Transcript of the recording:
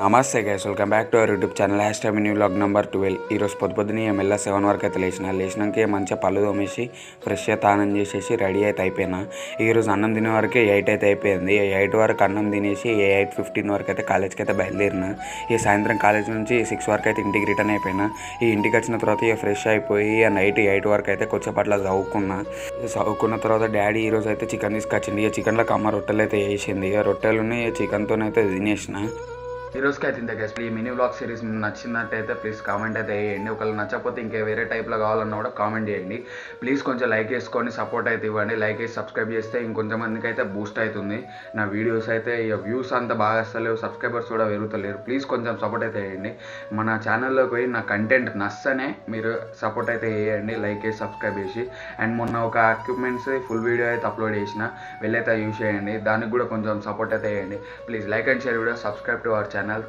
నమస్తే guys, welcome back to our YouTube channel. Hash tag new vlog number 12. ఈరోజు పొద్దున్నే మెల్ల 7 వరకు అయితే లేచినాక మంచిగా పళ్ళు తోమేసి ఫ్రెష్గా తానం చేసేసి రెడీ అయితే అయిపోయినా. ఈరోజు అన్నం తినే వరకు 8 అయితే అయిపోయింది. 8 వరకు అన్నం తినేసి 8:15 వరకు అయితే కాలేజ్కి అయితే బయలుదేరిన. ఈ సాయంత్రం కాలేజ్ నుంచి 6 వరకు అయితే ఇంటికి రిటర్న్ అయిపోయినా. ఈ ఇంటికి వచ్చిన తర్వాత ఫ్రెష్ అయిపోయి నైట్ 8 వరకు అయితే కొద్దిసేపట్ల చదువుకున్న తర్వాత డాడీ ఈరోజు అయితే చికెన్ తీసుకొచ్చింది. ఇక చికెన్లోకి అమ్మ రొట్టెలు అయితే వేసింది. ఇక రొట్టెలుని చికెన్తోనైతే తినేసిన. ఈరోజుకి అయితే ఇంత గైస్. ఈ మినీ వ్లాగ్ సిరీస్ మీకు నచ్చినట్టయితే ప్లీజ్ కామెంట్ అయితే వేయండి. ఒకవేళ నచ్చకపోతే ఇంకా వేరే టైప్లో కావాలన్నా కూడా కామెంట్ చేయండి. ప్లీజ్ కొంచెం లైక్ చేసుకొని సపోర్ట్ అయితే ఇవ్వండి. లైక్ చేసి సబ్స్క్రైబ్ చేస్తే ఇంకొంచెం మందికి అయితే బూస్ట్ అవుతుంది. నా వీడియోస్ అయితే ఇక వ్యూస్ అంతా బాగా వస్తలేవు, సబ్స్క్రైబర్స్ కూడా పెరుగుతలేరు. ప్లీజ్ కొంచెం సపోర్ట్ అయితే వేయండి. మన ఛానల్లోకి పోయి నా కంటెంట్ నచ్చనే మీరు సపోర్ట్ అయితే వేయండి, లైక్ చేసి సబ్స్క్రైబ్ చేసి. అండ్ మొన్న ఒక ఎక్విప్మెంట్స్ ఫుల్ వీడియో అయితే అప్లోడ్ చేసిన, వెళ్ళైతే యూస్ చేయండి. దానికి కూడా కొంచెం సపోర్ట్ అయితే వేయండి. Please like and share video, subscribe to our channel.